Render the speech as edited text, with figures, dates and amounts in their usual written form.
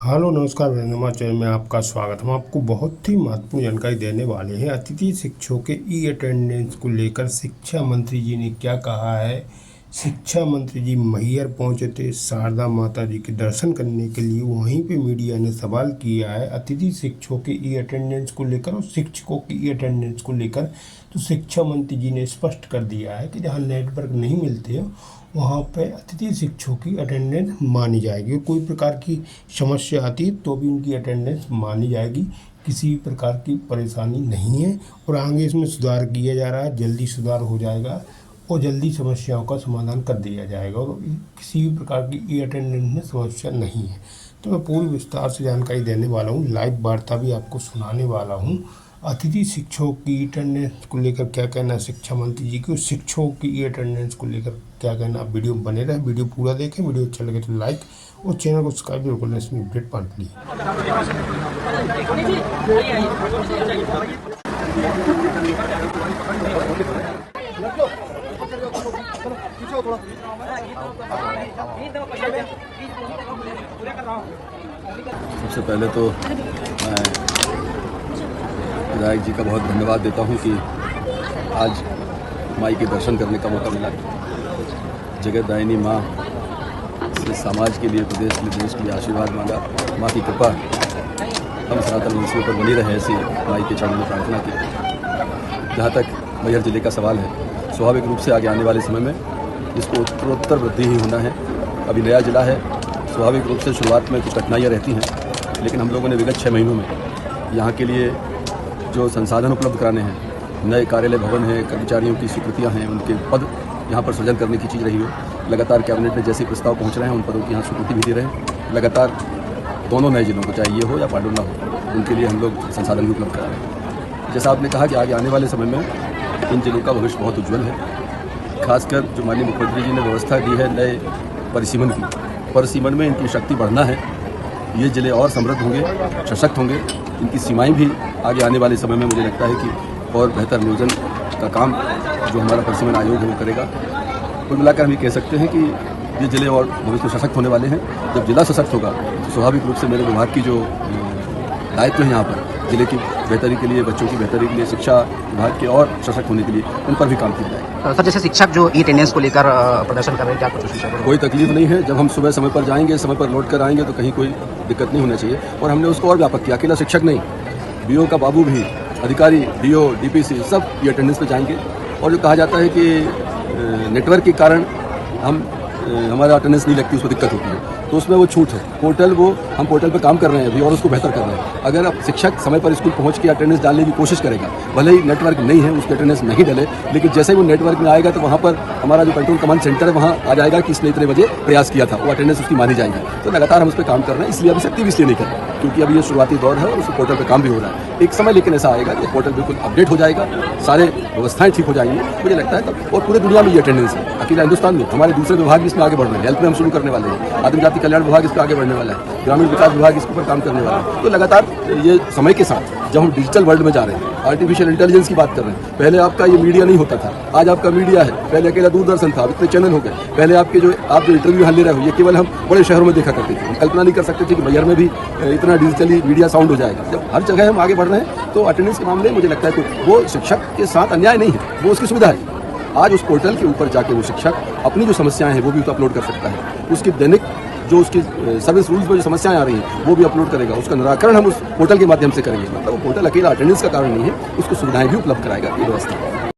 Hello नमस्कार Virendra channel में आपका स्वागत। हम आपको बहुत ही महत्वपूर्ण जानकारी देने वाले हैं। अतिथि शिक्षकों के ई अटेंडेंस को लेकर शिक्षा मंत्री जी ने क्या कहा है। शिक्षा मंत्री जी मैहर पहुंचे थे शारदा माता जी के दर्शन करने के लिए। वहीं पे मीडिया ने सवाल किया है अतिथि शिक्षकों के ई अटेंडेंस को लेकर और शिक्षकों की ई अटेंडेंस को लेकर। तो शिक्षा मंत्री जी ने स्पष्ट कर दिया है कि जहाँ नेटवर्क नहीं मिलते हो वहाँ पे अतिथि शिक्षकों की अटेंडेंस मानी जाएगी। कोई प्रकार की समस्या आती है तो भी उनकी अटेंडेंस मानी जाएगी। किसी भी प्रकार की परेशानी नहीं है और आगे इसमें सुधार किया जा रहा है। जल्दी सुधार हो जाएगा और जल्दी समस्याओं का समाधान कर दिया जाएगा और किसी भी प्रकार की ई अटेंडेंस में समस्या नहीं है। तो मैं पूरी विस्तार से जानकारी देने वाला हूँ। लाइव वार्ता भी आपको सुनाने वाला हूँ। अतिथि शिक्षकों की अटेंडेंस को लेकर क्या कहना है शिक्षा मंत्री जी को, शिक्षकों की अटेंडेंस को लेकर क्या कहना। आप वीडियो में बने रहे, वीडियो पूरा देखें। वीडियो अच्छा लगे तो लाइक और चैनल को सब्सक्राइब जरूर करें। इसमें अपडेट पाने के लिए सबसे पहले तो मैं विधायक जी का बहुत धन्यवाद देता हूं कि आज माई के दर्शन करने का मौका मिला। जगतदायिनी माँ से समाज के लिए, प्रदेश के लिए, देश के लिए आशीर्वाद मांगा। माँ की कृपा हम सनातन वंशियों पर बनी रहे, ऐसी माई के चरणों में प्रार्थना की। जहाँ तक मैहर जिले का सवाल है, स्वाभाविक रूप से आगे आने वाले समय में इसको उत्तरोत्तर वृद्धि ही होना है। अभी नया जिला है, स्वाभाविक रूप से शुरुआत में कुछ कठिनाइयाँ रहती हैं, लेकिन हम लोगों ने विगत 6 महीनों में यहाँ के लिए जो संसाधन उपलब्ध कराने हैं, नए कार्यालय भवन हैं, कर्मचारियों की स्वीकृतियाँ हैं, उनके पद यहाँ पर सृजन करने की चीज़ रही हो। लगातार कैबिनेट में जैसे प्रस्ताव पहुँच रहे हैं, उन पदों की यहाँ स्वीकृति भी दे रहे हैं। लगातार दोनों नए जिलों को, चाहे ये हो या पांडुर्ना हो, उनके लिए हम लोग संसाधन भी उपलब्ध करा रहे हैं। जैसा आपने कहा कि आगे आने वाले समय में इन जिलों का भविष्य बहुत उज्ज्वल है। खासकर जो माननीय मुख्यमंत्री जी ने व्यवस्था दी है नए परिसीमन की, परिसीमन में इनकी शक्ति बढ़ना है। ये जिले और समृद्ध होंगे, सशक्त होंगे। इनकी सीमाएं भी आगे आने वाले समय में मुझे लगता है कि और बेहतर नियोजन का काम जो हमारा परिसीमन आयोग है वो करेगा। कुल मिलाकर हम ये कह सकते हैं कि ये जिले और भविष्य में सशक्त होने वाले हैं। जब जिला सशक्त होगा तो स्वाभाविक रूप से मेरे विभाग की जो दायित्व है यहाँ पर जिले की बेहतरी के लिए, बच्चों की बेहतरी के लिए, शिक्षा विभाग के और सशक्त होने के लिए उन पर भी काम किया जाएगा। सर, जैसे शिक्षक जो ई अटेंडेंस को लेकर प्रदर्शन कर रहे हैं, क्या कुछ कोई तकलीफ नहीं है। जब हम सुबह समय पर जाएंगे, समय पर लौट कर आएंगे तो कहीं कोई दिक्कत नहीं होना चाहिए। और हमने उसको और व्यापक किया। अकेला शिक्षक नहीं, बीओ का बाबू भी, अधिकारी, डीओ, डीपीसी सब ई अटेंडेंस पे जाएंगे। और जो कहा जाता है कि नेटवर्क के कारण हमारा अटेंडेंस नहीं लगती, उसमें दिक्कत होती है, तो उसमें वो छूट है। हम पोर्टल पे काम कर रहे हैं अभी और उसको बेहतर कर रहे हैं। अगर अब शिक्षक समय पर स्कूल पहुंच के अटेंडेंस डालने की कोशिश करेगा, भले ही नेटवर्क नहीं है उसकी अटेंडेंस नहीं डले, लेकिन जैसे ही वो नेटवर्क में आएगा तो वहाँ पर हमारा जो कंट्रोल कमांड सेंटर है वहाँ आ जाएगा कि इसने इतने बजे प्रयास किया था, वो अटेंडेंस उसकी मानी जाएगी। तो लगातार हम उस पर काम कर रहे हैं। इसलिए अभी सख्ती भी इसलिए नहीं कर रहे क्योंकि अभी ये शुरुआती दौर है और उस पोर्टल पर काम भी हो रहा है। एक समय लेकिन ऐसा आएगा कि पोर्टल बिल्कुल अपडेट हो जाएगा, सारे व्यवस्थाएं ठीक हो जाएंगी, मुझे लगता है तब। और पूरे दुनिया में ये अटेंडेंस है, अकेला हिंदुस्तान में। हमारे दूसरे विभाग भी इसमें आगे बढ़ रहे हैं। हेल्थ में हम शुरू करने वाले हैं, आदिम जाति कल्याण विभाग इस पर आगे बढ़ने वाला है, ग्रामीण विकास विभाग इसके ऊपर काम करने वाला है। तो लगातार ये समय के साथ जब हम डिजिटल वर्ल्ड में जा रहे हैं, आर्टिफिशियल इंटेलिजेंस की बात कर रहे हैं। पहले आपका ये मीडिया नहीं होता था, आज आपका मीडिया है। पहले अकेला दूरदर्शन था, अब इतने चैनल हो गए। पहले आपके जो आप जो इंटरव्यू यहाँ ले रहे हो, ये केवल हम बड़े शहरों में देखा करते थे। हम कल्पना नहीं कर सकते थे कि मैहर में भी इतना डिजिटली मीडिया साउंड हो जाएगा। जब हर जगह हम आगे बढ़ रहे हैं तो अटेंडेंस के मामले में मुझे लगता है कि वो शिक्षक के साथ अन्याय नहीं है, वो उसकी सुविधा है। आज उस पोर्टल के ऊपर जाके वो शिक्षक अपनी जो समस्याएं हैं वो भी तो अपलोड कर सकता है। उसकी दैनिक जो उसकी सर्विस रूल्स में जो समस्याएं आ रही हैं वो भी अपलोड करेगा। उसका निराकरण हम उस पोर्टल के माध्यम से करेंगे। मतलब वो पोर्टल अकेला अटेंडेंस का कारण नहीं है, उसको सुविधाएं भी उपलब्ध कराएगा ये व्यवस्था।